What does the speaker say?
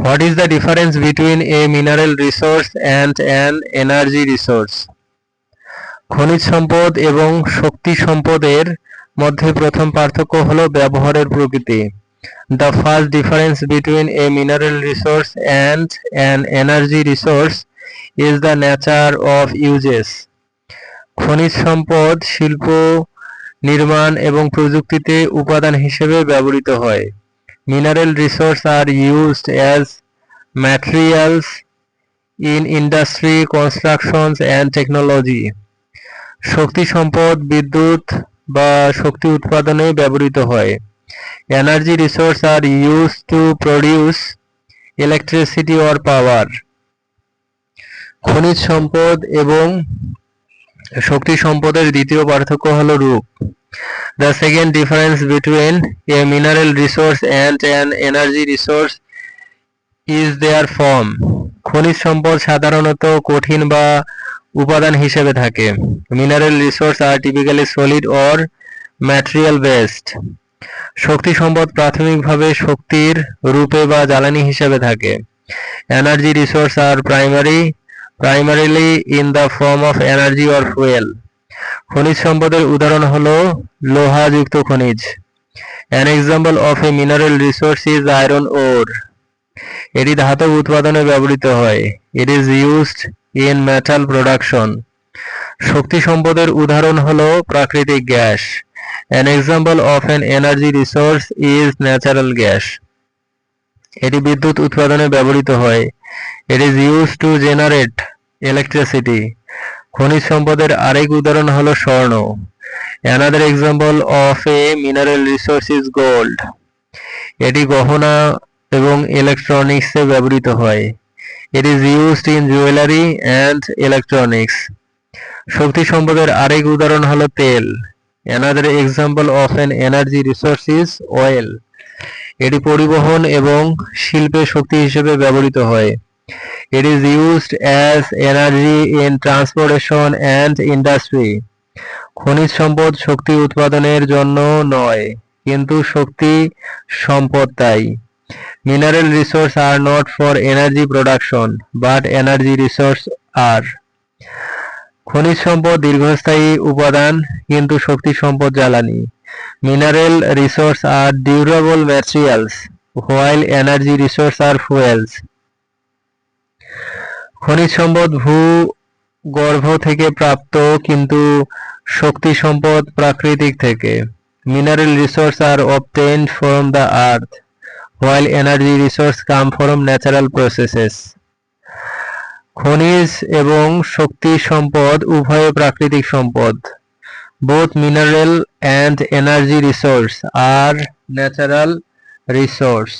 What is the difference between a mineral resource and an energy resource? খনিজ সম্পদ এবং শক্তি সম্পদের মধ্যে প্রথম পার্থক্য হলো ব্যবহারের প্রকৃতি। The first difference between a mineral resource and an energy resource is the nature of uses. খনিজ সম্পদ শিল্প, নির্মাণ এবং প্রযুক্তিতে উপাদান হিসেবে ব্যবহৃত হয়। Mineral resources are used as materials in industry, constructions and technology. শক্তি সম্পদ বিদ্যুৎ বা শক্তি উৎপাদনে ব্যবহৃত হয়। Energy resources are used to produce electricity or power. খনিজ সম্পদ এবং শক্তি সম্পদের দ্বিতীয় পার্থক্য হলো রূপ। The second difference between a mineral resource and an energy resource is their form. খনিজ সম্পদ সাধারণত কঠিন বা উপাদান হিসেবে থাকে। Mineral resources are typically solid or material based. শক্তি সম্পদ প্রাথমিকভাবে শক্তির রূপে বা জ্বালানি হিসেবে থাকে। Energy resources are primarily in the form of energy or fuel. খনিজ সম্পদের উদাহরণ হলো লোহাযুক্ত খনিজ। An example of a mineral resource is iron ore. এটি ধাতব উৎপাদনে ব্যবহৃত হয়। It is used in metal production. শক্তি সম্পদের উদাহরণ হলো প্রাকৃতিক gas. An example of an energy resource is natural gas. এটি বিদ্যুৎ উৎপাদনে ব্যবহৃত হয়। It is used to generate electricity. খনিজ সম্পদের আরেক উদাহরণ হলো স্বর্ণ। Another example of a mineral resource is gold. এটি গহনা এবং ইলেকট্রনিক্সে ব্যবহৃত হয়। It is used in jewelry and electronics. শক্তি সম্পদের আরেক উদাহরণ হলো তেল। Another example of an energy resource is oil. এটি পরিবহন এবং শিল্পে শক্তি হিসেবে ব্যবহৃত হয়। It is used as energy in transportation and industry. খনিজ সম্পদ শক্তি উৎপাদনের জন্য নয়, কিন্তু শক্তি সম্পদ তাই। Mineral resources are not for energy production, but energy resources are. খনিজ সম্পদ দীর্ঘস্থায়ী উপাদান, কিন্তু শক্তি সম্পদ জ্বালানি। Mineral resources are durable materials, while energy resources are fuels. খনিজ সম্পদ ভূগর্ভ থেকে প্রাপ্ত, কিন্তু শক্তি সম্পদ প্রাকৃতিক থেকে। Mineral resources are obtained from the earth, while energy resources come from natural processes. খনিজ এবং শক্তি সম্পদ উভয় প্রাকৃতিক সম্পদ। Both mineral and energy resources are natural resources.